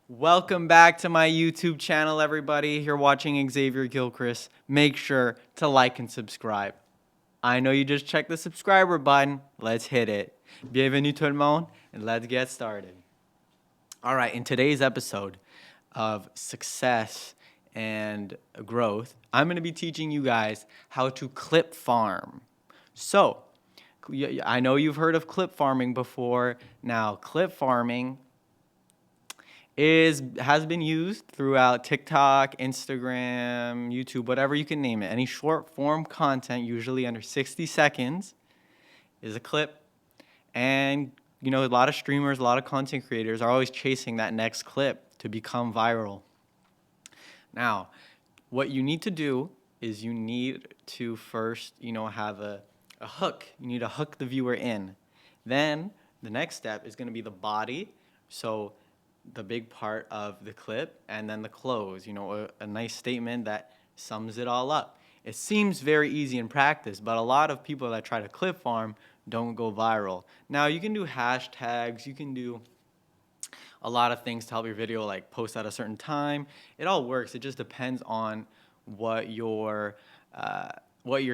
Welcome back to my YouTube channel, everybody. You're watching Xavier Gilchrist. Make sure to like and subscribe. I know you just checked the subscriber button. Let's hit it. Bienvenue tout le monde, and let's get started. All right, in today's episode of success and growth, I'm going to be teaching you guys how to clip farm. So, I know you've heard of clip farming before. Now, clip farming has been used throughout TikTok, Instagram, YouTube, whatever you can name it. Any short form content, usually under 60 seconds, is a clip. And a lot of streamers, a lot of content creators are always chasing that next clip to become viral. Now, what you need to do is you need to first, have a hook. You need to hook the viewer in. Then the next step is going to be the body. So the big part of the clip, and then the close, a nice statement that sums it all up. It seems very easy in practice, but a lot of people that try to clip farm don't go viral. Now, you can do hashtags, you can do a lot of things to help your video, like post at a certain time. It all works. It just depends on what you're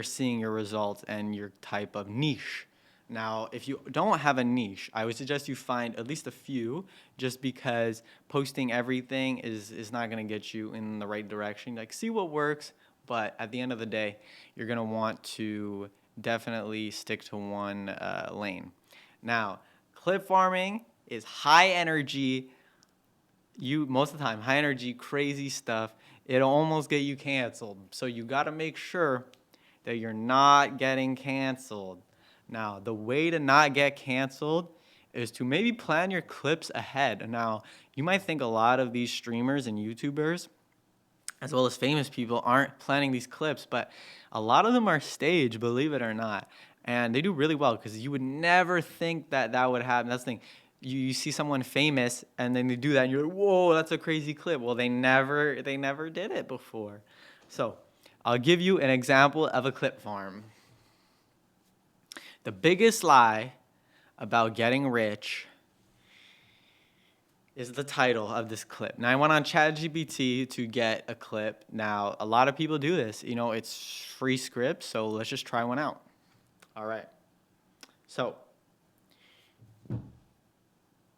seeing, your results, and your type of niche. Now, if you don't have a niche, I would suggest you find at least a few, just because posting everything is not going to get you in the right direction. Like, see what works, but at the end of the day, you're going to want to definitely stick to one lane. Now, clip farming is high energy, most of the time, high energy, crazy stuff. It'll almost get you canceled. So you got to make sure that you're not getting canceled. Now, the way to not get canceled is to maybe plan your clips ahead. Now, you might think a lot of these streamers and YouTubers, as well as famous people, aren't planning these clips, but a lot of them are staged, believe it or not. And they do really well, because you would never think that that would happen. That's the thing. You see someone famous, and then they do that, and you're like, whoa, that's a crazy clip. Well, they never did it before. So I'll give you an example of a clip farm. The biggest lie about getting rich is the title of this clip. Now, I went on ChatGPT to get a clip. Now, a lot of people do this. It's free script, so let's just try one out. All right. So,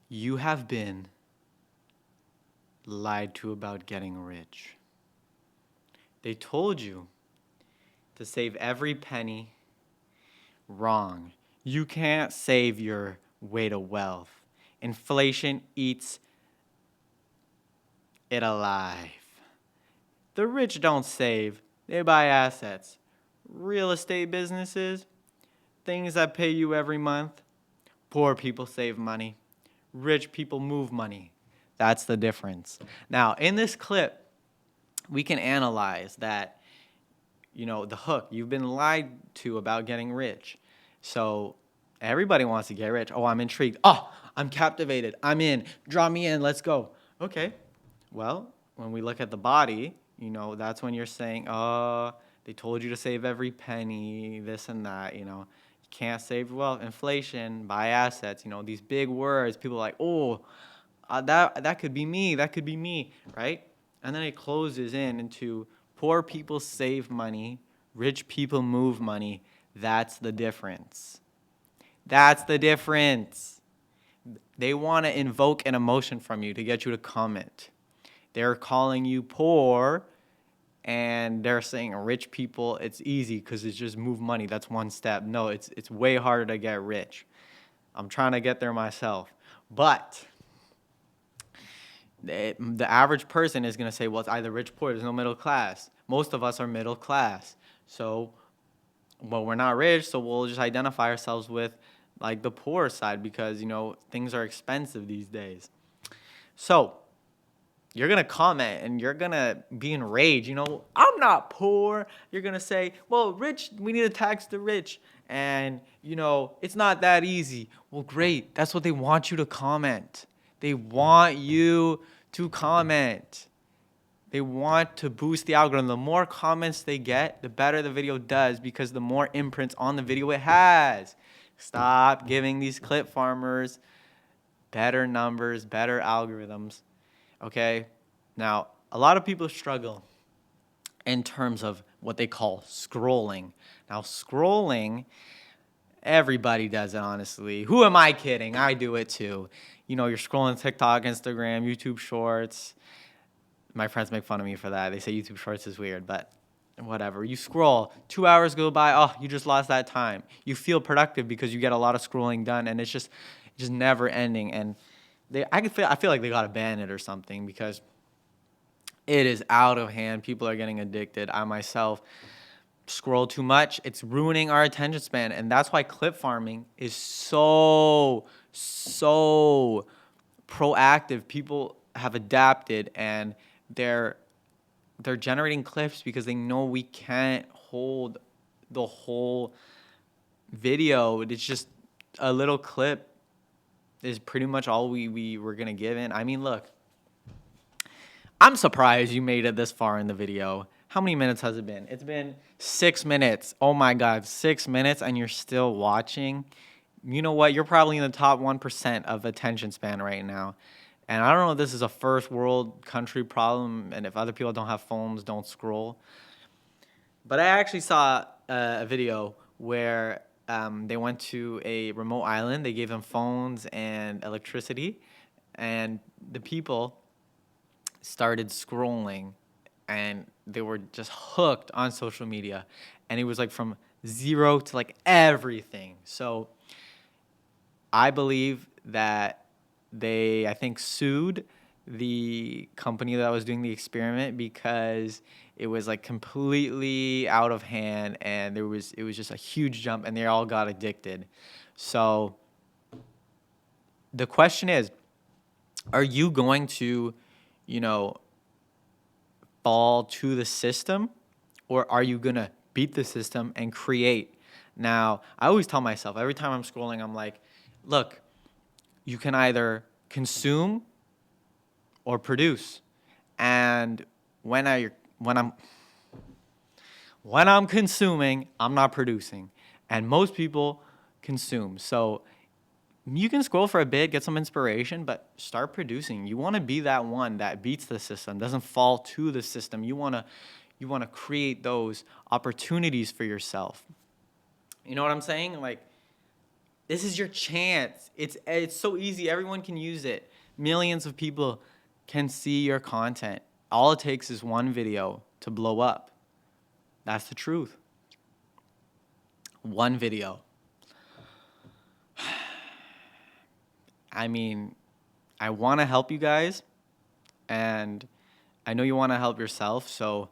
you have been lied to about getting rich. They told you to save every penny. Wrong. You can't save your way to wealth. Inflation eats it alive. The rich don't save, they buy assets. Real estate businesses, things that pay you every month. Poor people save money. Rich people move money. That's the difference. Now, in this clip, we can analyze that, the hook. You've been lied to about getting rich. So everybody wants to get rich. Oh, I'm intrigued. Oh, I'm captivated. I'm in. Draw me in. Let's go. Okay. Well, when we look at the body, that's when you're saying, oh, they told you to save every penny, this and that, You can't save wealth, inflation, buy assets, these big words. People are like, oh, that could be me. That could be me, right? And then it closes into poor people save money, rich people move money. That's the difference. That's the difference. They want to invoke an emotion from you to get you to comment. They're calling you poor, and they're saying rich people, it's easy because it's just move money. That's one step. No, it's way harder to get rich. I'm trying to get there myself. But the average person is going to say, well, it's either rich or poor. There's no middle class. Most of us are middle class. So, well, we're not rich, so we'll just identify ourselves with like the poor side because, things are expensive these days. So you're going to comment and you're going to be enraged. I'm not poor. You're going to say, well, rich, we need to tax the rich. And, it's not that easy. Well, great. That's what they want you to comment. They want you to comment. They want to boost the algorithm. The more comments they get, the better the video does because the more imprints on the video it has. Stop giving these clip farmers better numbers, better algorithms. Okay? Now, a lot of people struggle in terms of what they call scrolling. Now, scrolling, everybody does it, honestly. Who am I kidding? I do it too. You know, you're scrolling TikTok, Instagram, YouTube Shorts. My friends make fun of me for that. They say YouTube Shorts is weird, but whatever. You scroll, 2 hours go by, oh, you just lost that time. You feel productive because you get a lot of scrolling done, and it's just never ending. And I feel like they gotta ban it or something because it is out of hand. People are getting addicted. I myself scroll too much. It's ruining our attention span, and that's why clip farming is so proactive. People have adapted, and they're they're generating clips because they know we can't hold the whole video. It's just a little clip is pretty much all we were gonna give in. I mean, look, I'm surprised you made it this far in the video. How many minutes has it been? It's been 6 minutes. Oh my God, 6 minutes and you're still watching? You know what? You're probably in the top 1% of attention span right now. And I don't know if this is a first world country problem and if other people don't have phones, don't scroll. But I actually saw a video where they went to a remote island. They gave them phones and electricity. And the people started scrolling and they were just hooked on social media, and it was like from zero to like everything. So I believe that I think sued the company that was doing the experiment because it was like completely out of hand, and it was just a huge jump and they all got addicted. So the question is, are you going to, you know, fall to the system, or are you going to beat the system and create? Now, I always tell myself every time I'm scrolling, I'm like, look, you can either consume or produce. And when I when I'm when I'm consuming, I'm not producing. And most people consume. So you can scroll for a bit, get some inspiration, but start producing. You want to be that one that beats the system, doesn't fall to the system. You want to create those opportunities for yourself. You know what I'm saying? Like, this is your chance. It's so easy. Everyone can use it. Millions of people can see your content. All it takes is one video to blow up. That's the truth. One video. I mean, I want to help you guys, and I know you want to help yourself. So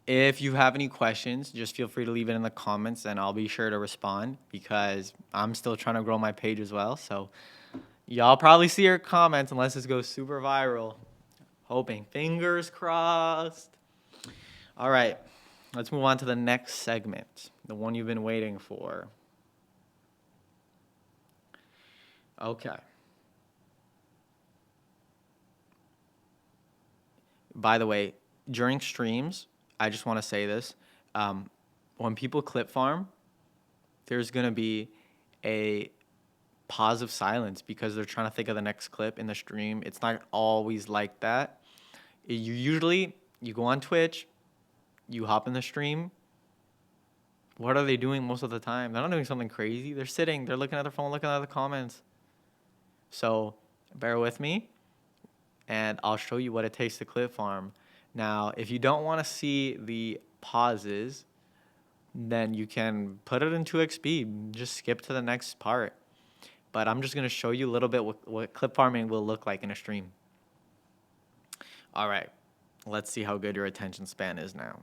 if you have any questions, just feel free to leave it in the comments, and I'll be sure to respond because I'm still trying to grow my page as well. So y'all probably see your comments unless this goes super viral. Hoping. Fingers crossed. All right, let's move on to the next segment, the one you've been waiting for. Okay. By the way, during streams, I just want to say this. Um, when people clip farm, there's going to be a pause of silence because they're trying to think of the next clip in the stream. It's not always like that. You go on Twitch, you hop in the stream. What are they doing most of the time? They're not doing something crazy. They're sitting, they're looking at their phone, looking at the comments. So bear with me, and I'll show you what it takes to clip farm. Now, if you don't want to see the pauses, then you can put it in 2x speed. Just skip to the next part. But I'm just going to show you a little bit what clip farming will look like in a stream. All right, let's see how good your attention span is now.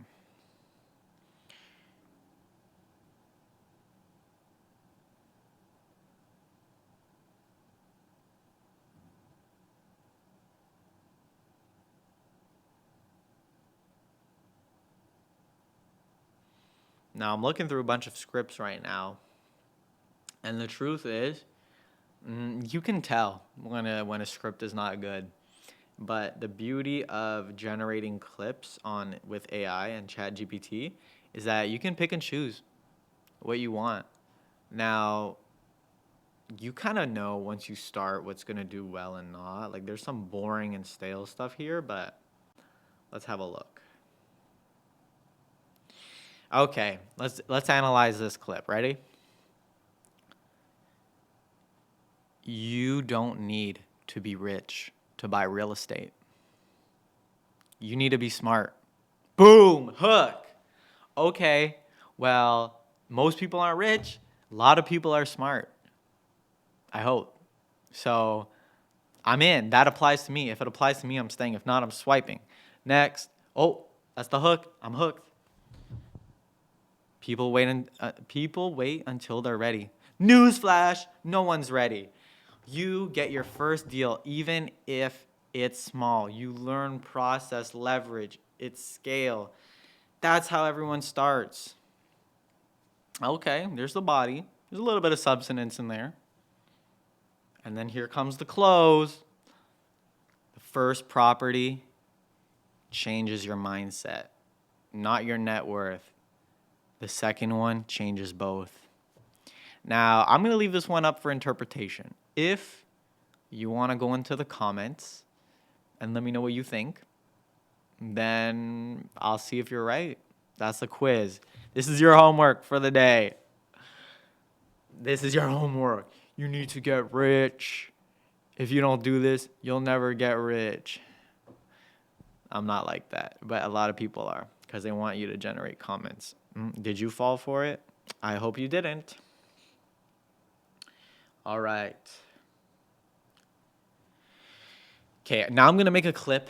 Now, I'm looking through a bunch of scripts right now, and the truth is, you can tell when a script is not good. But the beauty of generating clips with AI and ChatGPT is that you can pick and choose what you want. Now, you kind of know once you start what's going to do well and not. Like there's some boring and stale stuff here, but let's have a look. Okay, let's analyze this clip. Ready? You don't need to be rich to buy real estate. You need to be smart. Boom, hook. Okay, well, most people aren't rich. A lot of people are smart. I hope. So I'm in. That applies to me. If it applies to me, I'm staying. If not, I'm swiping. Next. Oh, that's the hook. I'm hooked. People wait until they're ready. Newsflash, no one's ready. You get your first deal, even if it's small. You learn process, leverage, its scale. That's how everyone starts. Okay, there's the body. There's a little bit of substance in there. And then here comes the close. The first property changes your mindset, not your net worth. The second one changes both. Now, I'm going to leave this one up for interpretation. If you want to go into the comments and let me know what you think, then I'll see if you're right. That's the quiz. This is your homework for the day. This is your homework. You need to get rich. If you don't do this, you'll never get rich. I'm not like that, but a lot of people are because they want you to generate comments. Did you fall for it? I hope you didn't. All right. Okay, now I'm going to make a clip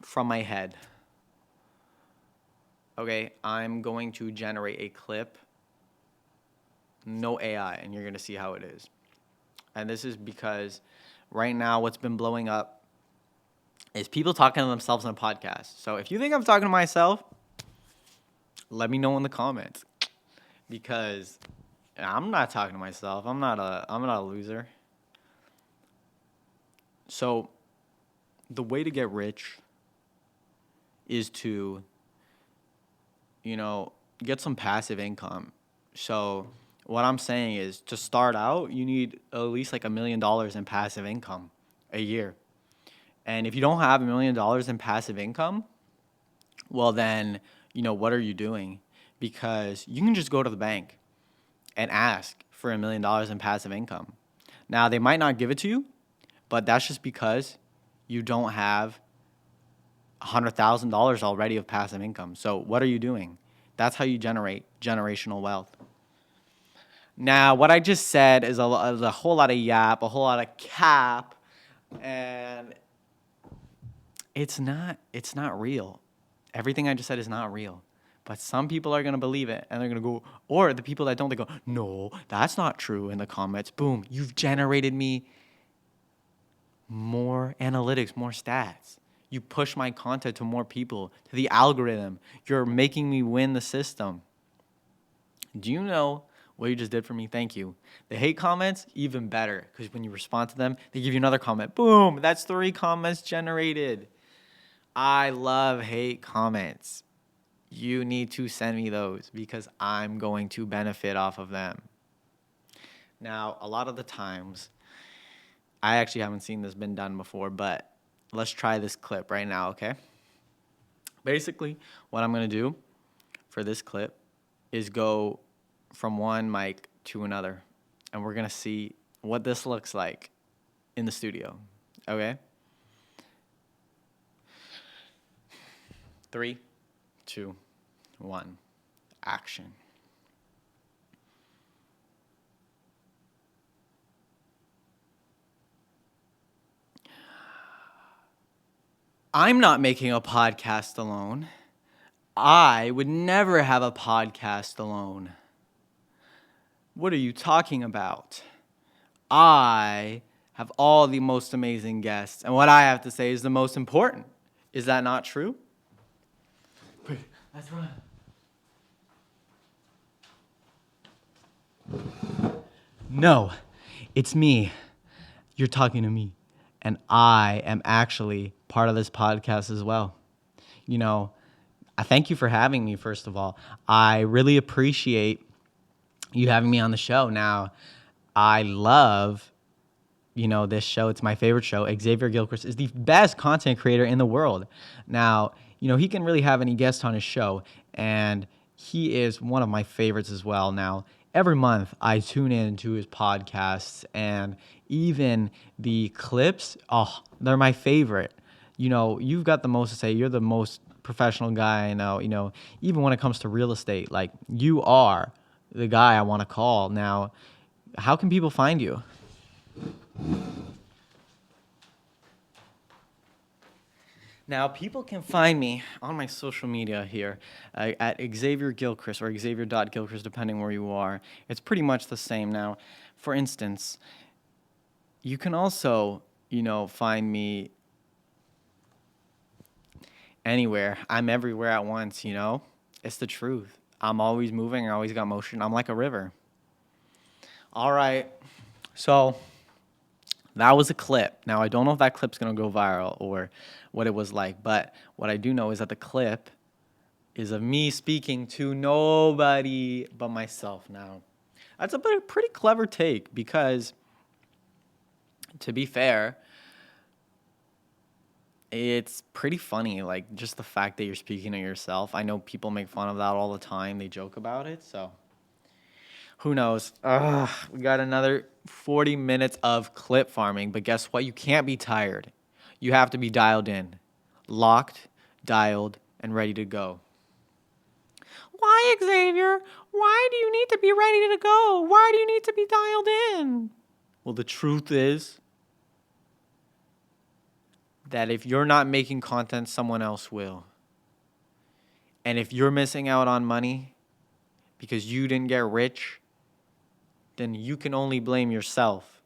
from my head. Okay, I'm going to generate a clip. No AI, and you're going to see how it is. And this is because right now what's been blowing up is people talking to themselves on podcasts. So if you think I'm talking to myself, let me know in the comments. Because I'm not talking to myself. I'm not a loser. So the way to get rich is to, get some passive income. So what I'm saying is to start out, you need at least like $1 million in passive income a year. And if you don't have $1 million in passive income, well then, what are you doing? Because you can just go to the bank and ask for $1 million in passive income. Now, they might not give it to you, but that's just because you don't have $100,000 already of passive income. So what are you doing? That's how you generate generational wealth. Now, what I just said is a whole lot of yap, a whole lot of cap, and it's not real. Everything I just said is not real. But some people are going to believe it, and they're going to go, or the people that don't, they go, no, that's not true in the comments. Boom, you've generated me more analytics, more stats. You push my content to more people, to the algorithm. You're making me win the system. Do you know what you just did for me? Thank you. The hate comments, even better, because when you respond to them, they give you another comment. Boom, that's 3 comments generated. I love hate comments. You need to send me those because I'm going to benefit off of them. Now, a lot of the times, I actually haven't seen this been done before, but let's try this clip right now, okay? Basically, what I'm going to do for this clip is go from one mic to another, and we're going to see what this looks like in the studio, okay? 3, 2, 1, action. I'm not making a podcast alone. I would never have a podcast alone. What are you talking about? I have all the most amazing guests, and what I have to say is the most important. Is that not true? Wait, let's run. No, it's me. You're talking to me. And I am actually part of this podcast as well. I thank you for having me, first of all. I really appreciate you having me on the show. Now, I love, this show. It's my favorite show. Xavier Gilchrist is the best content creator in the world. Now, he can really have any guest on his show, and he is one of my favorites as well. Now, every month I tune in to his podcasts, and even the clips, oh, they're my favorite. You've got the most to say. You're the most professional guy I know. Even when it comes to real estate, like, you are the guy I want to call. Now, how can people find you? Now, people can find me on my social media here at Xavier Gilchrist or Xavier.Gilchrist, depending where you are. It's pretty much the same. Now, for instance, you can also, find me anywhere. I'm everywhere at once. It's the truth. I'm always moving. I always got motion. I'm like a river. All right. So that was a clip. Now, I don't know if that clip's going to go viral or what it was like, but what I do know is that the clip is of me speaking to nobody but myself. Now, that's a pretty clever take because, to be fair, it's pretty funny, like, just the fact that you're speaking to yourself. I know people make fun of that all the time. They joke about it, so who knows? We got another 40 minutes of clip farming, but guess what? You can't be tired. You have to be dialed in, locked, dialed, and ready to go. Why, Xavier? Why do you need to be ready to go? Why do you need to be dialed in? Well, the truth is that if you're not making content, someone else will. And if you're missing out on money because you didn't get rich, then you can only blame yourself.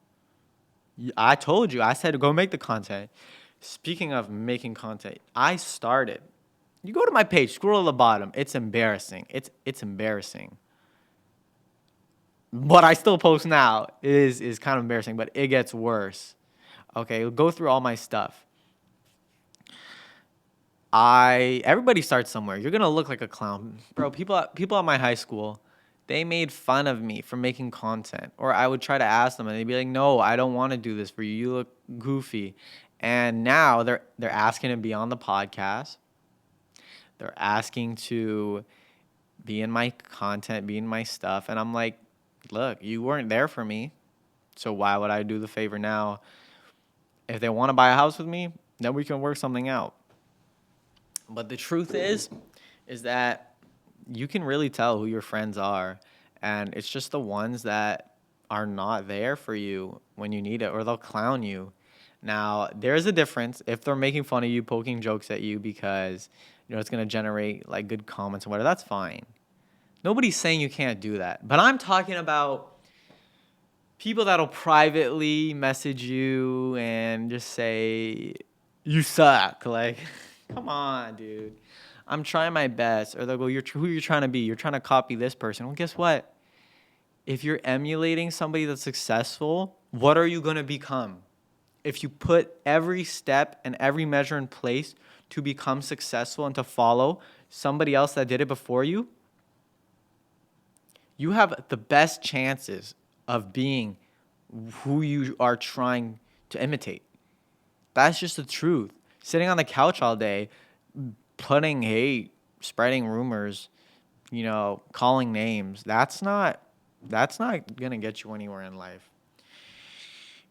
I told you, I said go make the content. Speaking of making content, I started. You go to my page, scroll to the bottom. It's embarrassing. It's embarrassing. What I still post now is kind of embarrassing, but it gets worse. Okay, go through all my stuff. Everybody starts somewhere. You're gonna look like a clown, bro. People at my high school, they made fun of me for making content, or I would try to ask them, and they'd be like, "No, I don't want to do this for you. You look goofy." And now they're asking to be on the podcast. They're asking to be in my content, be in my stuff, and I'm like, "Look, you weren't there for me, so why would I do the favor now? If they want to buy a house with me, then we can work something out." But the truth is that you can really tell who your friends are, and it's just the ones that are not there for you when you need it, or they'll clown you. Now, there's a difference if they're making fun of you, poking jokes at you because it's gonna generate like good comments and whatever. That's fine. Nobody's saying you can't do that, but I'm talking about people that'll privately message you and just say you suck. Like, come on, dude. I'm trying my best. Or they'll go, who you're trying to be? You're trying to copy this person. Well, guess what? If you're emulating somebody that's successful, what are you going to become? If you put every step and every measure in place to become successful and to follow somebody else that did it before you, you have the best chances of being who you are trying to imitate. That's just the truth. Sitting on the couch all day, putting hate, spreading rumors, calling names, that's not going to get you anywhere in life.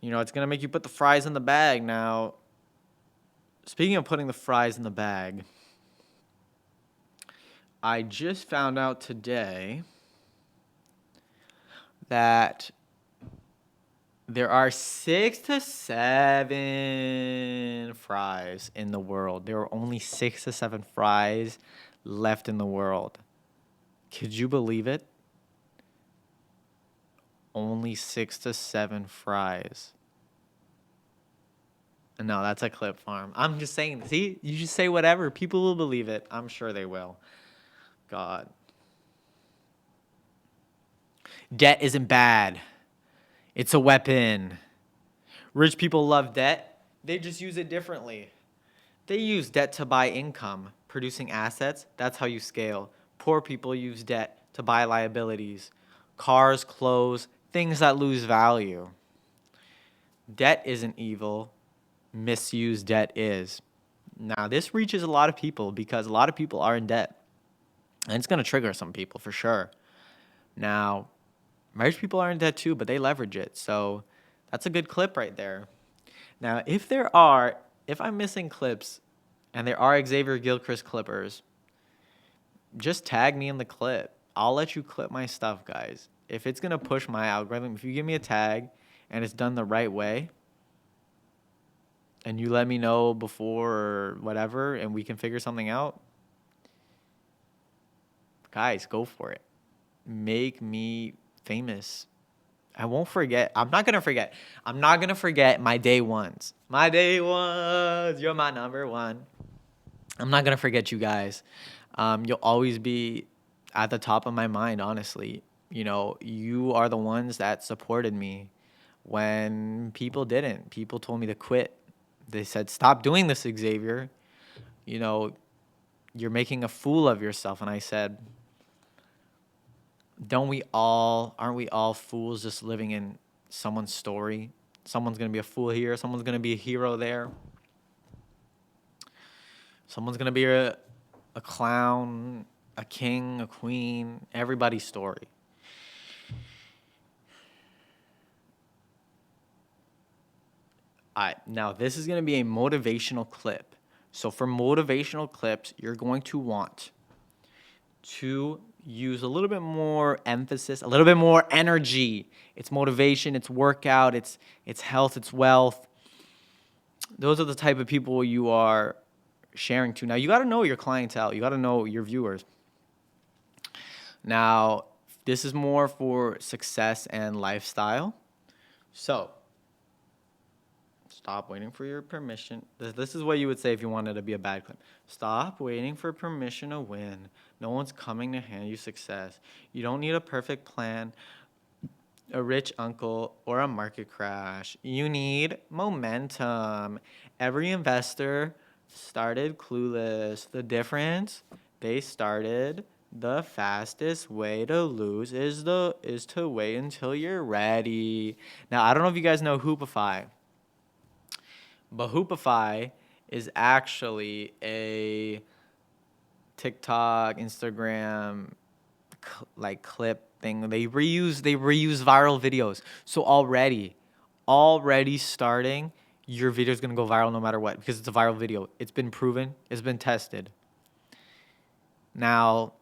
It's going to make you put the fries in the bag. Now, speaking of putting the fries in the bag, I just found out today that there are 6 to 7 fries in the world. There are only 6 to 7 fries left in the world. Could you believe it? Only 6 to 7 fries. No, that's a clip farm. I'm just saying, see, you just say whatever. People will believe it. I'm sure they will. God. Debt isn't bad. It's a weapon. Rich people love debt. They just use it differently. They use debt to buy income, producing assets. That's how you scale. Poor people use debt to buy liabilities, cars, clothes, things that lose value. Debt isn't evil. Misused debt is. Now, this reaches a lot of people because a lot of people are in debt. And it's going to trigger some people for sure. Now, marriage people are in debt too, but they leverage it. So that's a good clip right there. Now, if I'm missing clips and there are Xavier Gilchrist clippers, just tag me in the clip. I'll let you clip my stuff, guys. If it's going to push my algorithm, if you give me a tag and it's done the right way, and you let me know before or whatever, and we can figure something out, guys, go for it. Make me famous. I won't forget. I'm not going to forget. I'm not going to forget my day ones. My day ones. You're my number one. I'm not going to forget you guys. You'll always be at the top of my mind, honestly. You know, you are the ones that supported me when people didn't. People told me to quit. They said, stop doing this, Xavier. You know, you're making a fool of yourself. And I said, aren't we all fools just living in someone's story? Someone's going to be a fool here. Someone's going to be a hero there. Someone's going to be a clown, a king, a queen, everybody's story. All right, now this is going to be a motivational clip. So for motivational clips, you're going to want to use a little bit more emphasis, a little bit more energy. It's motivation, it's workout, it's health, it's wealth. Those are the type of people you are sharing to. Now, you got to know your clientele. You got to know your viewers. Now, this is more for success and lifestyle. So, stop waiting for your permission. This is what you would say if you wanted to be a bad clip. Stop waiting for permission to win. No one's coming to hand you success. You don't need a perfect plan, a rich uncle, or a market crash. You need momentum. Every investor started clueless. The difference, they started the fastest way to lose is to wait until you're ready. Now, I don't know if you guys know Hoopify. But Hoopify is actually a TikTok, Instagram clip thing. They reuse viral videos. So already starting, your video is gonna go viral no matter what because it's a viral video. It's been proven. It's been tested. Now,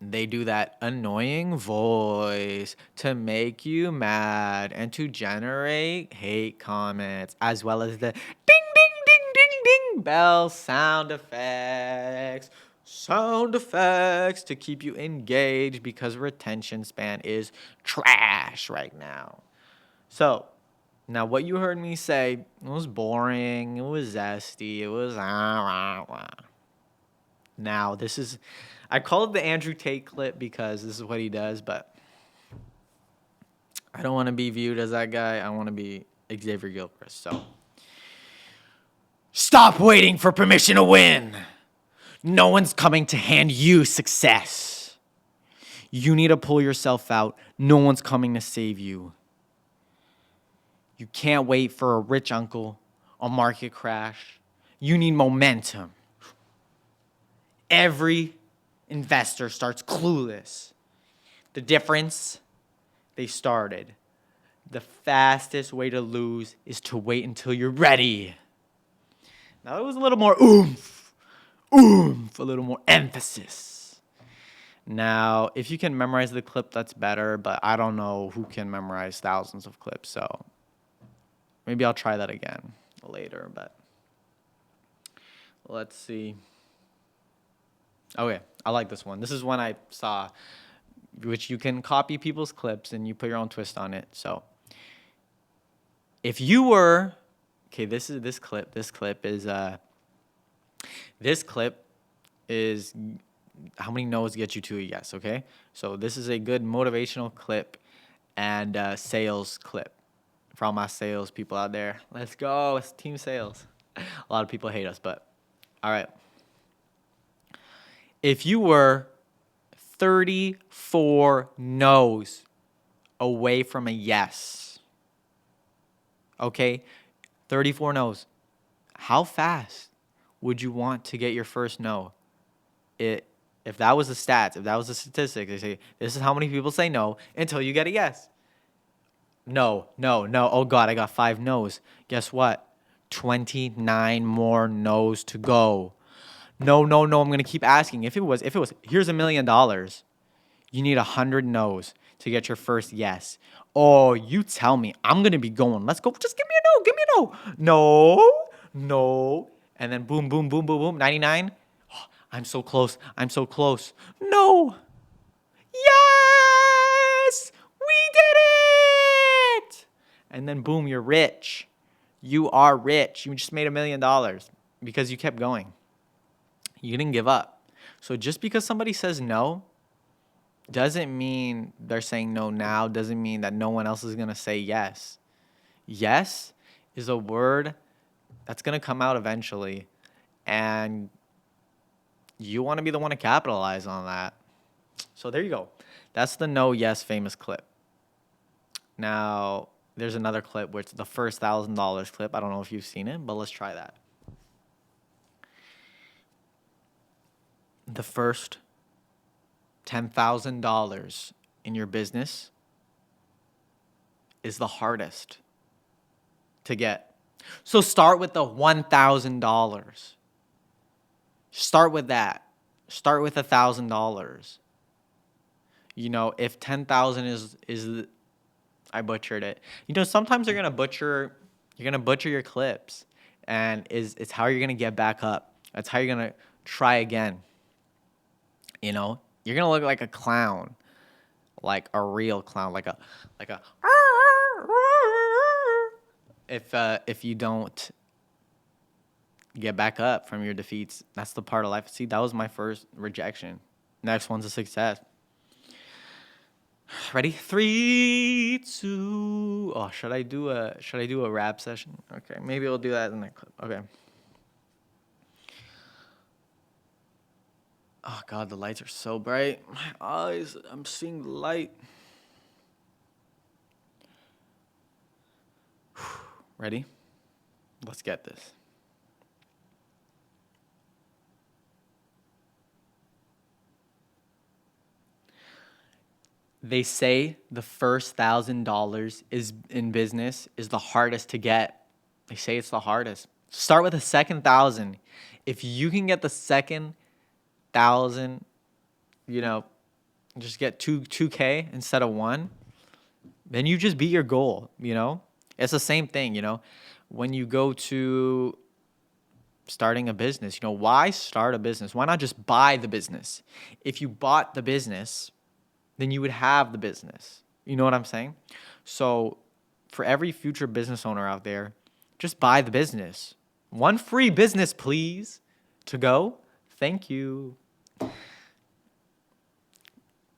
they do that annoying voice to make you mad and to generate hate comments, as well as the ding, ding, ding, ding, ding bell sound effects to keep you engaged because retention span is trash right now. So, now what you heard me say, it was boring, it was zesty, it was Now, I call it the Andrew Tate clip because this is what he does, but I don't want to be viewed as that guy. I want to be Xavier Gilchrist. So, stop waiting for permission to win. No one's coming to hand you success. You need to pull yourself out. No one's coming to save you. You can't wait for a rich uncle, a market crash. You need momentum. Every investor starts clueless. The difference, they started. The fastest way to lose is to wait until you're ready. Now it was a little more oomph, a little more emphasis. Now, if you can memorize the clip, that's better, but I don't know who can memorize thousands of clips, so maybe I'll try that again later, but let's see. Okay, I like this one. This is one I saw, which you can copy people's clips and you put your own twist on it. So, if you were, okay, this clip is how many no's get you to a yes, okay? So this is a good motivational clip and sales clip for all my sales people out there. Let's go, it's team sales. A lot of people hate us, but all right. If you were 34 no's away from a yes. Okay? 34 no's. How fast would you want to get your first no? If that was the stats, if that was the statistic, they say this is how many people say no until you get a yes. No, no, no. Oh God, I got 5 no's. Guess what? 29 more no's to go. No, no, no. I'm gonna keep asking. If it was, here's $1 million. You need 100 no's to get your first yes. Oh, you tell me. I'm gonna be going. Let's go. Just give me a no. Give me a no. No, no. And then boom, boom, boom, boom, boom. 99. Oh, I'm so close. I'm so close. No. Yes! We did it! And then boom, you're rich. You are rich. You just made $1 million because you kept going. You didn't give up. So just because somebody says no doesn't mean they're saying no now, doesn't mean that no one else is going to say yes. Yes is a word that's going to come out eventually, and you want to be the one to capitalize on that. So there you go. That's the no yes famous clip. Now, there's another clip where it's the first $1,000 clip. I don't know if you've seen it, but let's try that. The first $10,000 in your business is the hardest to get. So start with the $1,000. Start with that. Start with $1,000. You know, if 10,000 is I butchered it. You know, sometimes you're gonna butcher your clips, and it's how you're gonna get back up. That's how you're gonna try again. You know, you're gonna look like a clown, like a real clown, like a if you don't get back up from your defeats. That's the part of life. See, that was my first rejection. Next one's a success. Ready? 3, 2. Oh, should I do a rap session? Okay, maybe we'll do that in the clip. Okay. Oh God, the lights are so bright. My eyes, I'm seeing the light. Ready? Let's get this. They say the first $1,000 is in business is the hardest to get. They say it's the hardest. Start with the second 1,000. If you can get the second 1,000, you know, just get 2K instead of 1, then you just beat your goal, you know? It's the same thing, you know? When you go to starting a business, you know, why start a business? Why not just buy the business? If you bought the business, then you would have the business. You know what I'm saying? So for every future business owner out there, just buy the business. 1 free business, please, to go. Thank you.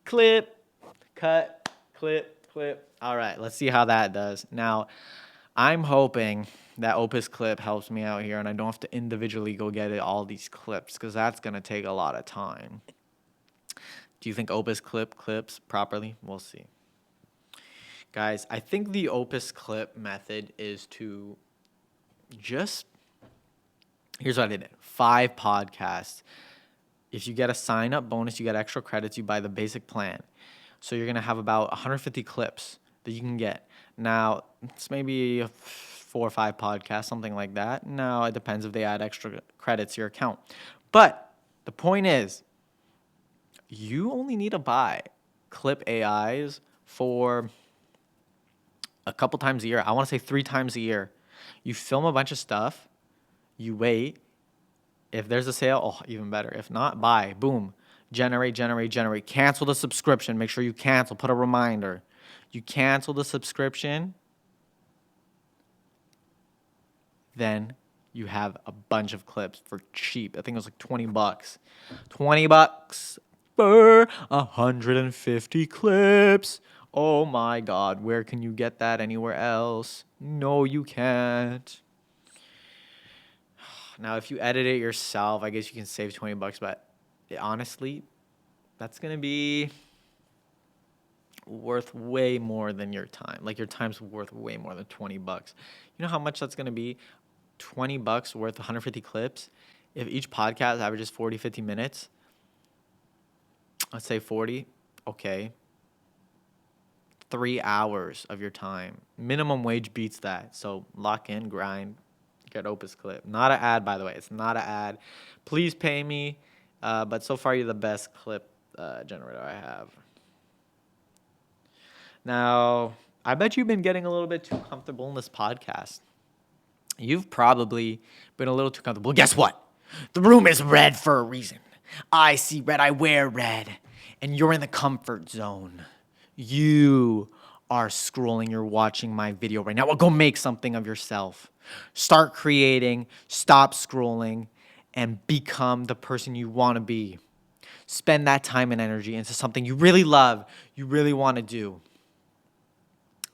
Clip, cut, clip, clip. All right, let's see how that does. Now, I'm hoping that Opus Clip helps me out here and I don't have to individually go get all these clips because that's going to take a lot of time. Do you think Opus Clip clips properly? We'll see. Guys, I think the Opus Clip method is to just, here's what I did. 5 podcasts. If you get a sign-up bonus, you get extra credits, you buy the basic plan. So you're going to have about 150 clips that you can get. Now, it's maybe 4 or 5 podcasts, something like that. Now, it depends if they add extra credits to your account. But the point is, you only need to buy clip AIs for a couple times a year. I want to say 3 times a year. You film a bunch of stuff. You wait. If there's a sale, oh, even better. If not, buy. Boom. Generate. Cancel the subscription. Make sure you cancel. Put a reminder. You cancel the subscription, then you have a bunch of clips for cheap. I think it was like $20. $20 for 150 clips. Oh my God, where can you get that anywhere else? No, you can't. Now, if you edit it yourself, I guess you can save $20, but honestly, That's going to be worth way more than your time. Like your time's worth way more than $20. You know how much that's going to be? $20 worth 150 clips. If each podcast averages 40, 50 minutes, let's say 40, okay. 3 hours of your time. Minimum wage beats that. So lock in, grind, get Opus Clip. Not an ad, by the way. It's not an ad. Please pay me. But so far, you're the best clip generator I have. Now, I bet you've been getting a little bit too comfortable in this podcast. You've probably been a little too comfortable. Guess what? The room is red for a reason. I see red. I wear red. And you're in the comfort zone. You are scrolling. You're watching my video right now. Well, go make something of yourself. Start creating. Stop scrolling. And become the person you want to be. Spend that time and energy into something you really love, you really want to do.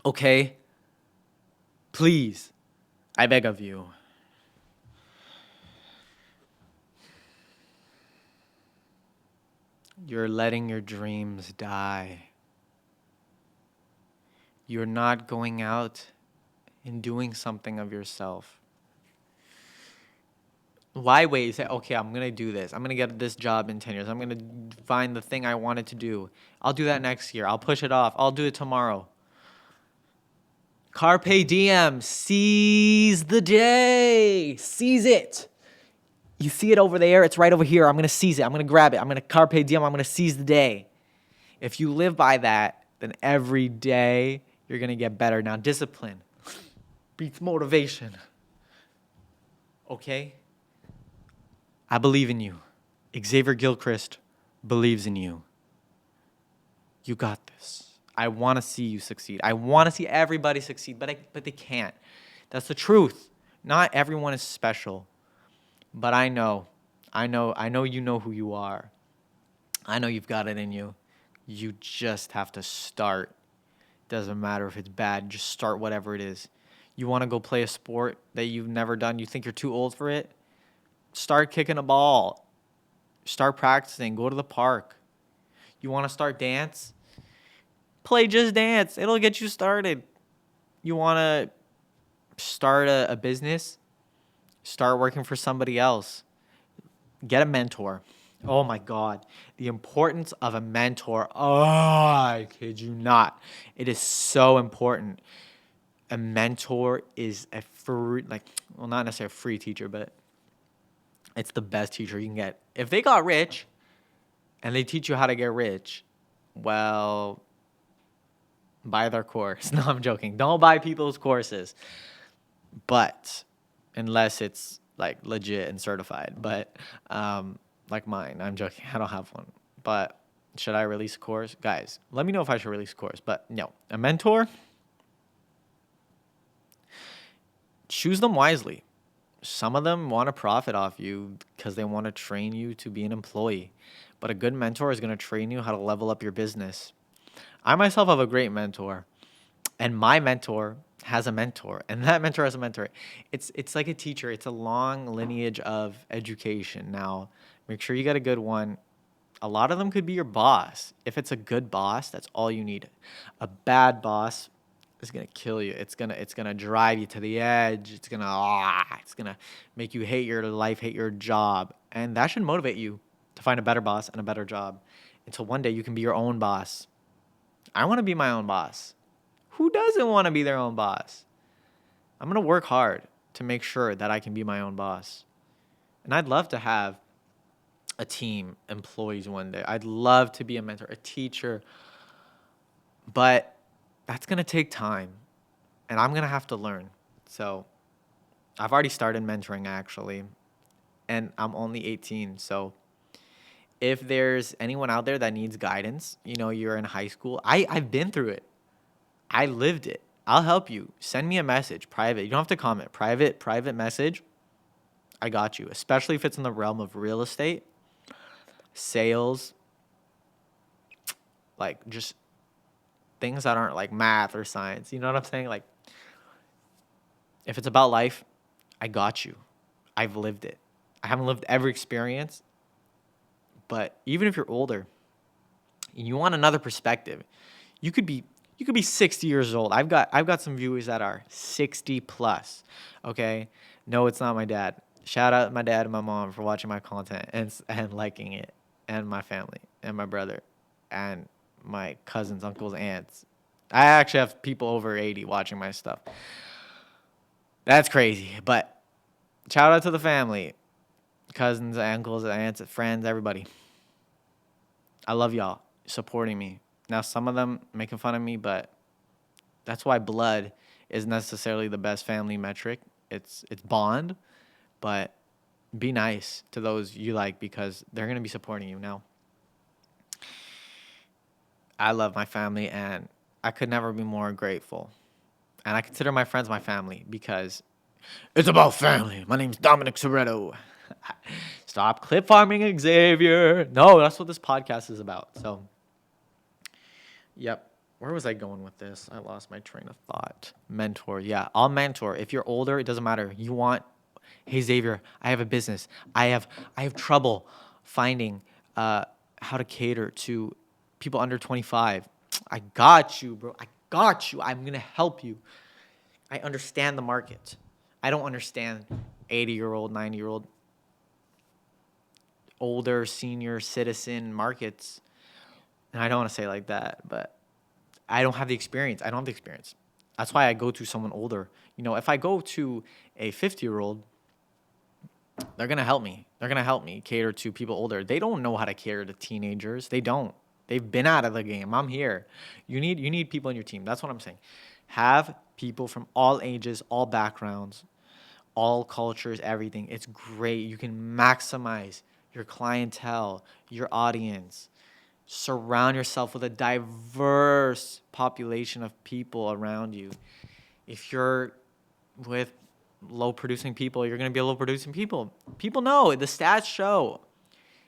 Okay? Please, I beg of you. You're letting your dreams die. You're not going out and doing something of yourself. Why wait? Say, okay, I'm going to do this. I'm going to get this job in 10 years. I'm going to find the thing I wanted to do. I'll do that next year. I'll push it off. I'll do it tomorrow. Carpe diem. Seize the day. Seize it. You see it over there. It's right over here. I'm going to seize it. I'm going to grab it. I'm going to carpe diem. I'm going to seize the day. If you live by that, then every day you're going to get better. Now, discipline beats motivation. Okay? I believe in you. Xavier Gilchrist believes in you. You got this. I want to see you succeed. I want to see everybody succeed, but they can't. That's the truth. Not everyone is special. But I know you know who you are. I know you've got it in you. You just have to start. Doesn't matter if it's bad. Just start whatever it is. You want to go play a sport that you've never done. You think you're too old for it? Start kicking a ball. Start practicing. Go to the park. You want to start dance? Play Just Dance. It'll get you started. You want to start a business? Start working for somebody else. Get a mentor. Oh my God. The importance of a mentor. Oh, I kid you not. It is so important. A mentor is a free, not necessarily a free teacher, but it's the best teacher you can get. If they got rich and they teach you how to get rich, well, buy their course. No, I'm joking. Don't buy people's courses. But unless it's like legit and certified. But like mine, I'm joking. I don't have one. But should I release a course? Guys, let me know if I should release a course. But no, a mentor, choose them wisely. Some of them want to profit off you because they want to train you to be an employee. But a good mentor is going to train you how to level up your business. I myself have a great mentor. And my mentor has a mentor. And that mentor has a mentor. It's like a teacher. It's a long lineage of education. Now, make sure you get a good one. A lot of them could be your boss. If it's a good boss, that's all you need. A bad boss is gonna kill you. It's gonna drive you to the edge. It's gonna make you hate your life, hate your job, and that should motivate you to find a better boss and a better job, until one day you can be your own boss. I want to be my own boss. Who doesn't want to be their own boss? I'm gonna work hard to make sure that I can be my own boss, and I'd love to have a team, employees one day. I'd love to be a mentor, a teacher, but that's going to take time, and I'm going to have to learn. So I've already started mentoring, actually, and I'm only 18. So if there's anyone out there that needs guidance, you're in high school, I've been through it. I lived it. I'll help you. Send me a message, private. You don't have to comment. Private message. I got you, especially if it's in the realm of real estate, sales, like just things that aren't like math or science. You know what I'm saying? Like, if it's about life, I got you. I've lived it. I haven't lived every experience, but even if you're older, And you want another perspective. You could be 60 years old. I've got some viewers that are 60 plus. Okay? No, it's not my dad. Shout out my dad and my mom for watching my content and liking it, and my family and my brother and my cousins, uncles, aunts. I actually have people over 80 watching my stuff. That's crazy, but shout out to the family, cousins, uncles, aunts, friends, everybody. I love y'all supporting me. Now, some of them making fun of me, but that's why blood isn't necessarily the best family metric. It's bond, but be nice to those you like because they're going to be supporting you. Now, I love my family, and I could never be more grateful. And I consider my friends my family because it's about family. My name's Dominic Soretto. Stop clip farming, Xavier. No, that's what this podcast is about. So, yep. Where was I going with this? I lost my train of thought. Mentor. Yeah, I'll mentor. If you're older, it doesn't matter. You want, hey Xavier, I have a business. I have trouble finding how to cater to people under 25. I got you, bro. I got you. I'm gonna help you. I understand the market. I don't understand 80-year-old, 90-year-old, older senior citizen markets. And I don't want to say it like that, but I don't have the experience. I don't have the experience. That's why I go to someone older. You know, if I go to a 50-year-old, they're going to help me. They're going to help me cater to people older. They don't know how to cater to teenagers. They don't. They've been out of the game. I'm here. You need people in your team. That's what I'm saying. Have people from all ages, all backgrounds, all cultures, everything. It's great. You can maximize your clientele, your audience. Surround yourself with a diverse population of people around you. If you're with low producing people, you're going to be a low producing people. People know, the stats show.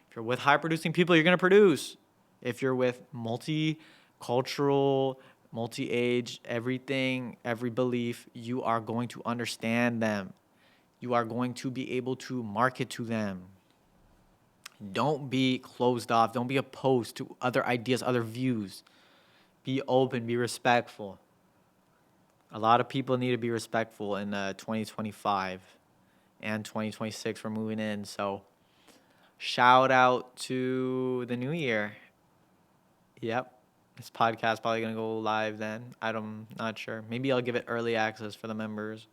If you're with high producing people, you're going to produce. If you're with multicultural, multi-age, everything, every belief, you are going to understand them. You are going to be able to market to them. Don't be closed off. Don't be opposed to other ideas, other views. Be open, be respectful. A lot of people need to be respectful in 2025 and 2026. We're moving in. So shout out to the new year. Yep. This podcast probably going to go live then. I'm not sure. Maybe I'll give it early access for the members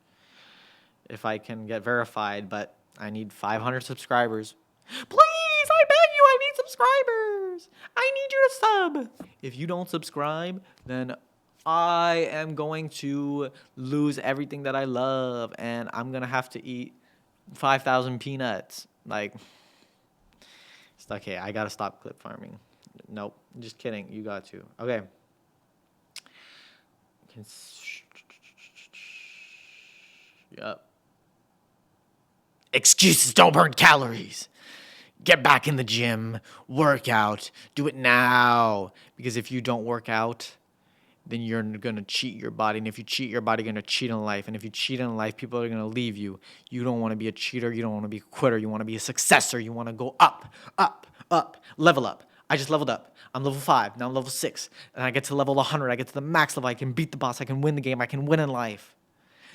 if I can get verified, but I need 500 subscribers. Please, I beg you, I need subscribers. I need you to sub. If you don't subscribe, then I am going to lose everything that I love, and I'm going to have to eat 5,000 peanuts. Like, it's okay, I got to stop clip farming. Nope, just kidding. You got to. Okay. Yep. Excuses don't burn calories. Get back in the gym, work out, do it now. Because if you don't work out, then you're going to cheat your body. And if you cheat your body, you're going to cheat in life. And if you cheat in life, people are going to leave you. You don't want to be a cheater. You don't want to be a quitter. You want to be a successor. You want to go up, up, up, level up. I just leveled up. I'm level 5. Now I'm level 6. And I get to level 100. I get to the max level. I can beat the boss. I can win the game. I can win in life.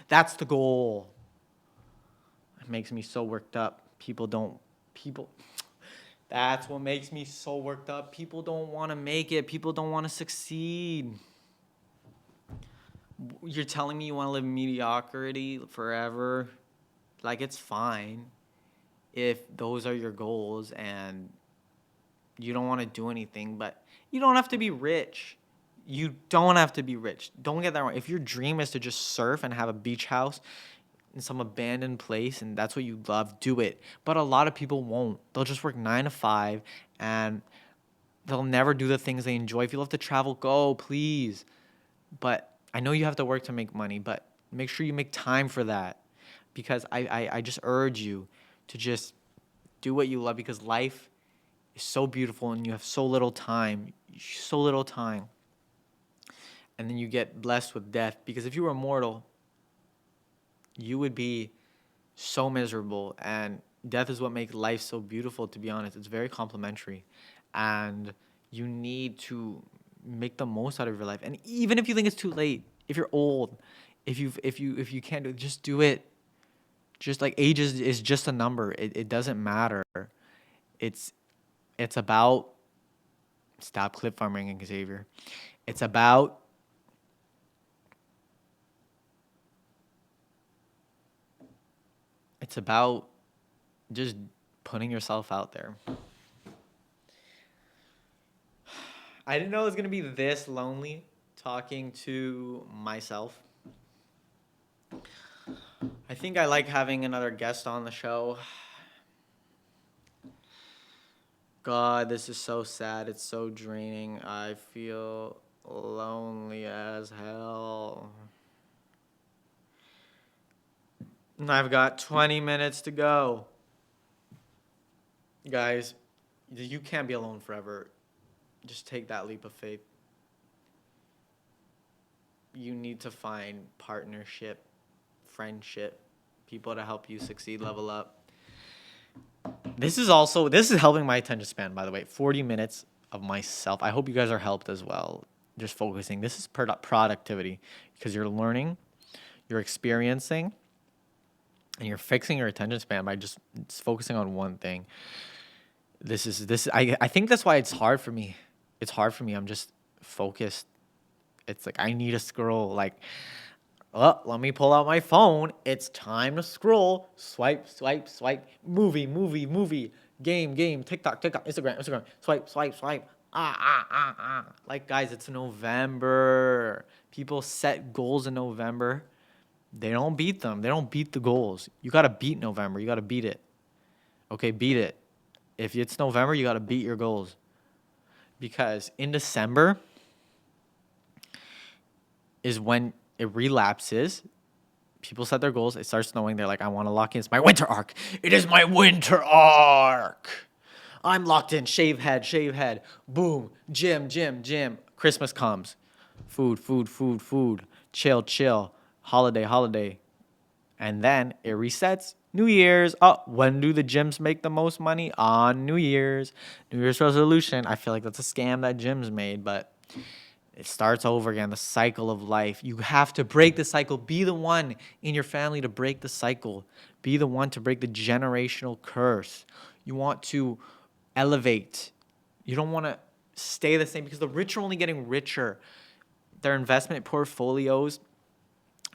That's the goal. It makes me so worked up. That's what makes me so worked up. People don't want to make it. People don't want to succeed. You're telling me you want to live in mediocrity forever? Like, it's fine if those are your goals and you don't want to do anything, but you don't have to be rich. You don't have to be rich. Don't get that wrong. If your dream is to just surf and have a beach house in some abandoned place and that's what you love, do it. But a lot of people won't. They'll just work 9 to 5 and they'll never do the things they enjoy. If you love to travel, go, please. But I know you have to work to make money, but make sure you make time for that. Because I just urge you to just do what you love, because life is so beautiful and you have so little time. And then you get blessed with death. Because if you were immortal, you would be so miserable. And death is what makes life so beautiful, to be honest. It's very complimentary. And You need to make the most out of your life. And even if you think it's too late, if you're old, if you can't do it, just do it. Just like age is just a number. It doesn't matter. It's it's about stop clip farming, Xavier. It's about it's about just putting yourself out there. I didn't know it was gonna be this lonely talking to myself. I think I like having another guest on the show. God, this is so sad. It's so draining. I feel lonely as hell. And I've got 20 minutes to go. Guys, you can't be alone forever. Just take that leap of faith. You need to find partnership, friendship, people to help you succeed, level up. This is helping my attention span, by the way. 40 minutes of myself. I hope you guys are helped as well. Just focusing. This is productivity because you're learning, you're experiencing, and you're fixing your attention span by just focusing on one thing. I think that's why it's hard for me. It's hard for me. I'm just focused. It's like I need to scroll. Like, oh, let me pull out my phone. It's time to scroll. Swipe, swipe, swipe. Movie. Game. TikTok, Instagram. Swipe. Like, guys, it's November. People set goals in November. They don't beat them. They don't beat the goals. You got to beat November. You got to beat it. Okay, beat it. If it's November, you got to beat your goals. Because in December is when it relapses. People set their goals. It starts snowing. They're like, I want to lock in. It's my winter arc. It is my winter arc. I'm locked in. Shave head. Boom. Gym. Christmas comes. Food. Chill. Holiday. And then it resets. New Year's. Oh, when do the gyms make the most money? On New Year's. New Year's resolution. I feel like that's a scam that gyms made, but it starts over again, the cycle of life. You have to break the cycle. Be the one in your family to break the cycle. Be the one to break the generational curse. You want to elevate. You don't want to stay the same because the rich are only getting richer. Their investment portfolios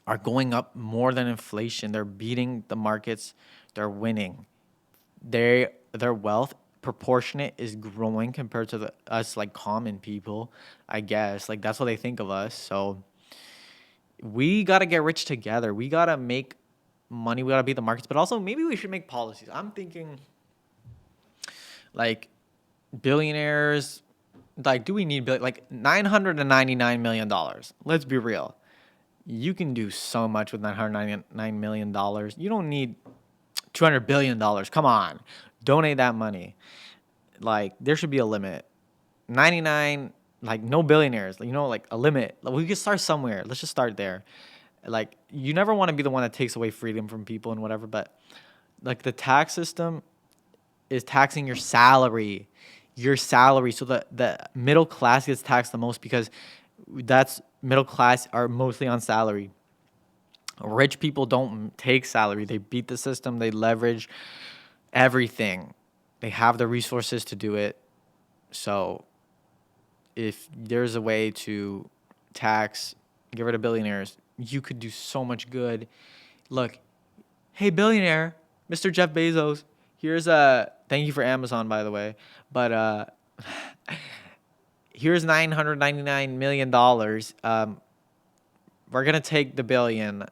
are going up more than inflation. They're beating the markets. They're winning. Their wealth proportionate is growing compared to us like common people, I guess. Like that's what they think of us. So we got to get rich together. We got to make money. We got to beat the markets. But also maybe we should make policies. I'm thinking like billionaires. Like do we need like $999 million? Let's be real. You can do so much with $999 million. You don't need $200 billion. Come on. Donate that money. Like, there should be a limit. 99, like, no billionaires. You know, like, a limit. Like, we could start somewhere. Let's just start there. Like, you never want to be the one that takes away freedom from people and whatever, but, like, the tax system is taxing your salary. Your salary. So the middle class gets taxed the most because that's middle class are mostly on salary. Rich people don't take salary. They beat the system. They leverage everything. They have the resources to do it. So if there's a way to tax, get rid of billionaires, you could do so much good. Look, hey, billionaire, Mr. Jeff Bezos, here's thank you for Amazon, by the way, but here's $999 million. We're going to take the billion.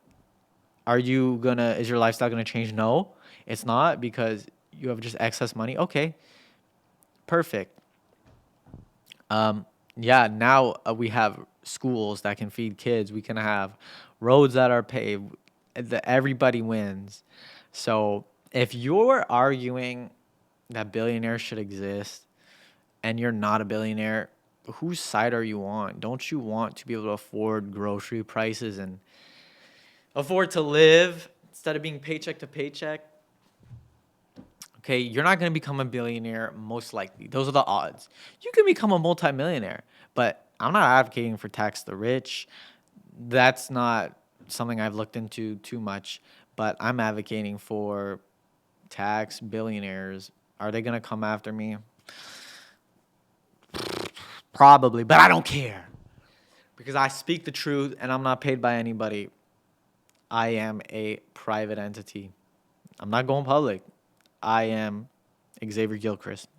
Is your lifestyle going to change? No, it's not because you have just excess money. Okay, perfect. Yeah, now we have schools that can feed kids. We can have roads that are paved. Everybody wins. So if you're arguing that billionaires should exist and you're not a billionaire, whose side are you on? Don't you want to be able to afford grocery prices and afford to live instead of being paycheck to paycheck? Okay, you're not going to become a billionaire most likely. Those are the odds. You can become a multimillionaire, but I'm not advocating for tax the rich. That's not something I've looked into too much, but I'm advocating for tax billionaires. Are they going to come after me? Probably, but I don't care because I speak the truth and I'm not paid by anybody. I am a private entity. I'm not going public. I am Xavier Gilchrist,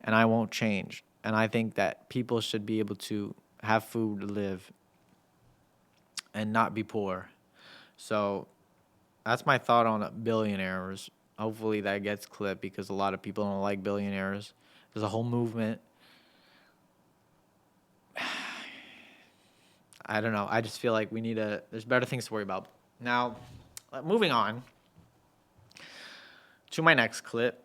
and I won't change. And I think that people should be able to have food to live and not be poor. So that's my thought on billionaires. Hopefully that gets clipped because a lot of people don't like billionaires. There's a whole movement. I don't know. I just feel like there's better things to worry about. Now, moving on to my next clip.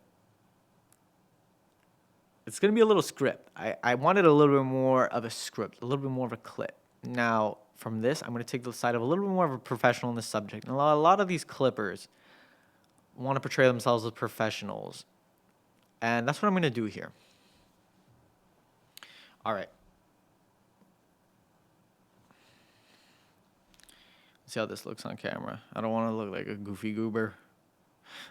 It's going to be a little script. I wanted a little bit more of a script, a little bit more of a clip. Now, from this, I'm going to take the side of a little bit more of a professional in this subject. And a lot of these clippers want to portray themselves as professionals. And that's what I'm going to do here. All right. See how this looks on camera. I don't want to look like a goofy goober.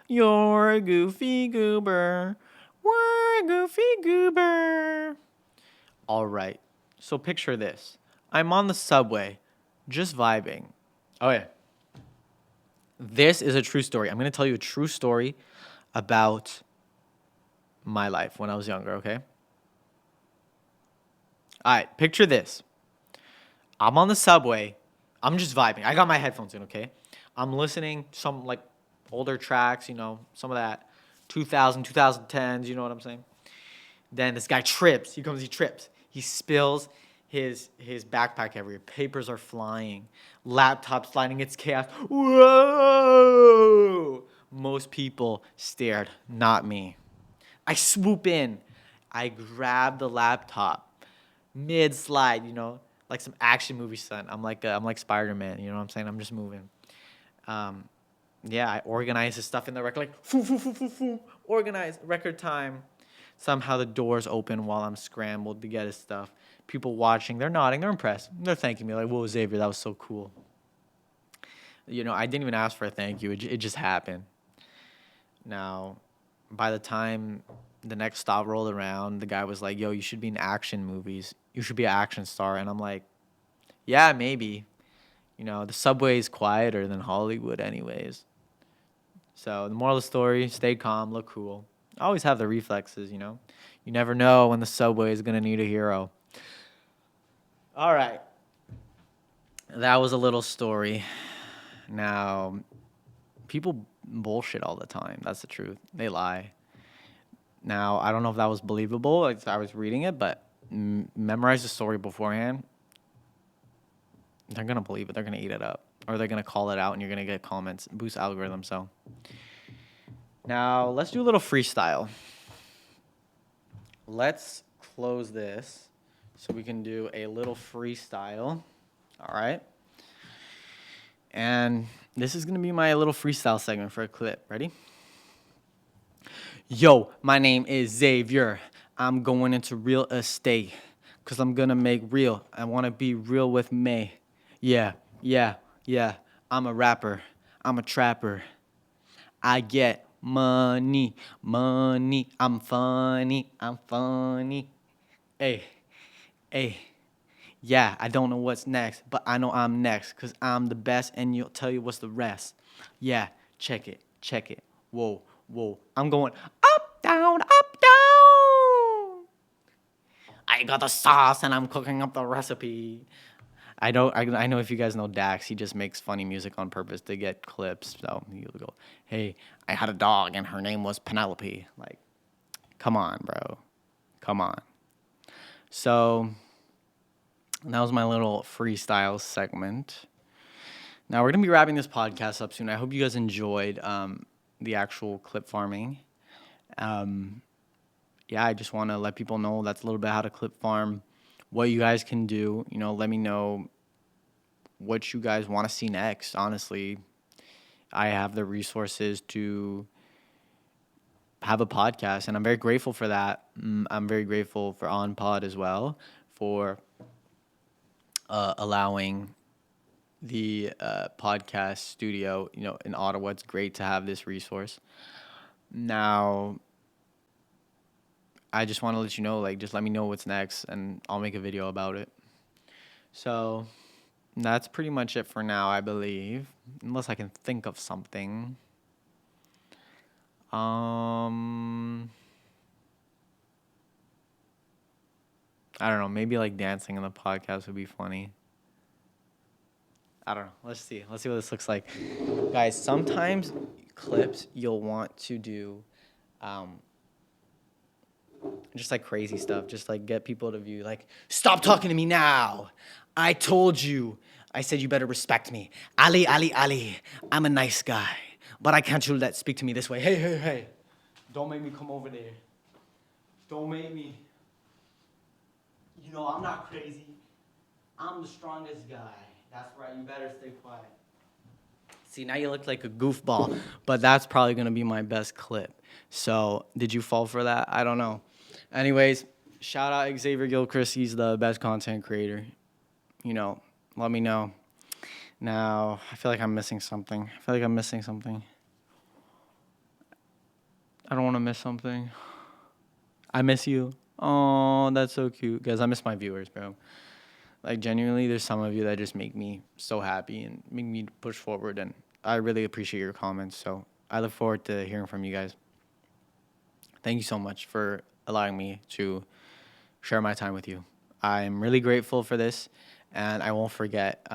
You're a goofy goober. We're a goofy goober. All right. So picture this. I'm on the subway, just vibing. Oh, yeah. This is a true story. I'm going to tell you a true story about my life when I was younger, okay? All right. Picture this. I'm on the subway. I'm just vibing. I got my headphones in, okay? I'm listening to some, like, older tracks, some of that 2010s, you know what I'm saying? Then this guy trips. He trips. He spills his backpack everywhere. Papers are flying. Laptop sliding. It's chaos. Whoa! Most people stared, not me. I swoop in. I grab the laptop. Mid-slide, like some action movie stunt. I'm like Spider-Man, you know what I'm saying? I'm just moving. Yeah, I organize his stuff in the record, like, organize, record time. Somehow the doors open while I'm scrambled to get his stuff. People watching, they're nodding, they're impressed. They're thanking me, like, whoa, Xavier, that was so cool. I didn't even ask for a thank you. It just happened. Now, by the time the next stop rolled around, the guy was like, yo, you should be in action movies. You should be an action star. And I'm like, yeah, maybe. The subway is quieter than Hollywood anyways. So the moral of the story, stay calm, look cool. Always have the reflexes, You never know when the subway is going to need a hero. All right. That was a little story. Now, people bullshit all the time. That's the truth. They lie. Now, I don't know if that was believable. Like, I was reading it, but memorize the story beforehand. They're going to believe it. They're going to eat it up. Or they're going to call it out and you're going to get comments. Boost algorithm, so. Now, let's do a little freestyle. Let's close this so we can do a little freestyle. All right? And this is going to be my little freestyle segment for a clip. Ready? Yo, my name is Xavier. I'm going into real estate because I'm going to make real. I want to be real with me. Yeah. I'm a rapper. I'm a trapper. I get money. I'm funny. Hey. Yeah, I don't know what's next, but I know I'm next because I'm the best and you'll tell you what's the rest. Yeah, check it. Whoa. I'm going up, down. I got the sauce and I'm cooking up the recipe. I know if you guys know Dax, he just makes funny music on purpose to get clips. So he'll go, hey, I had a dog and her name was Penelope. Like, come on, bro. Come on. So that was my little freestyle segment. Now we're going to be wrapping this podcast up soon. I hope you guys enjoyed the actual clip farming. Yeah, I just want to let people know that's a little bit how to clip farm, what you guys can do. Let me know what you guys want to see next. Honestly, I have the resources to have a podcast, and I'm very grateful for that. I'm very grateful for On Pod as well for allowing the podcast studio, in Ottawa. It's great to have this resource. Now, I just want to let you know, like, just let me know what's next, and I'll make a video about it. So that's pretty much it for now, I believe, unless I can think of something. I don't know. Maybe like dancing in the podcast would be funny. I don't know. Let's see. Let's see what this looks like. Guys, sometimes clips you'll want to do just like crazy stuff. Just like get people to view. Like, stop talking to me now. I told you. I said you better respect me. Ali, Ali, Ali. I'm a nice guy. But I can't you let speak to me this way. Hey, hey, hey. Don't make me come over there. Don't make me. I'm not crazy. I'm the strongest guy. That's right. You better stay quiet. See, now you look like a goofball, but that's probably going to be my best clip. So, did you fall for that? I don't know. Anyways, shout out Xavier Gilchrist. He's the best content creator. Let me know. Now, I feel like I'm missing something. I don't want to miss something. I miss you. Oh, that's so cute. Guys, I miss my viewers, bro. Like, genuinely, there's some of you that just make me so happy and make me push forward, and I really appreciate your comments. So I look forward to hearing from you guys. Thank you so much for allowing me to share my time with you. I'm really grateful for this, and I won't forget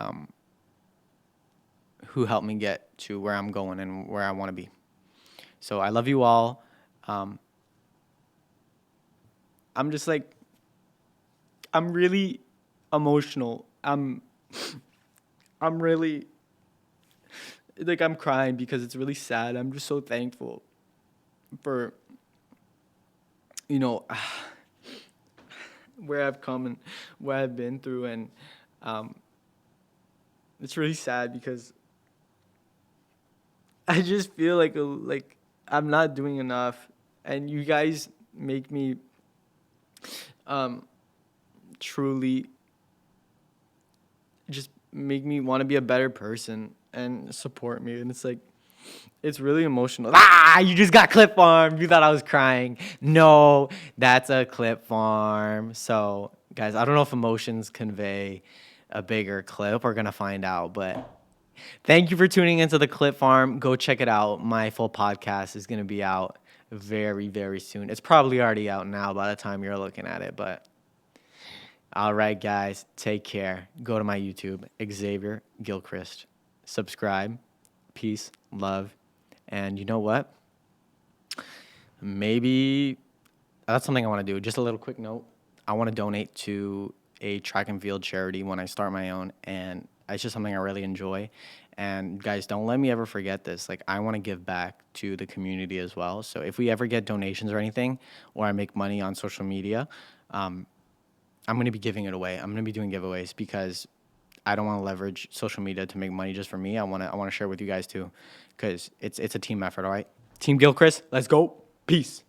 who helped me get to where I'm going and where I want to be. So I love you all. I'm just like, I'm really emotional. I'm really, like, I'm crying because it's really sad. I'm just so thankful for, where I've come and where I've been through. And it's really sad because I just feel like I'm not doing enough. And you guys make me truly just make me want to be a better person and support me. And it's really emotional. You just got clip farmed. You thought I was crying. No, that's a clip farm. So, guys, I don't know if emotions convey a bigger clip. We're going to find out. But thank you for tuning into the Clip Farm. Go check it out. My full podcast is going to be out very, very soon. It's probably already out now by the time you're looking at it. But all right, guys, take care. Go to my YouTube, Xavier Gilchrist. Subscribe. Peace, love. And you know what? Maybe that's something I want to do. Just a little quick note. I want to donate to a track and field charity when I start my own. And it's just something I really enjoy. And guys, don't let me ever forget this. Like, I want to give back to the community as well. So if we ever get donations or anything, or I make money on social media, I'm going to be giving it away. I'm going to be doing giveaways because I don't want to leverage social media to make money just for me. I want to share with you guys too, because it's a team effort. All right, Team Gilchrist, let's go. Peace.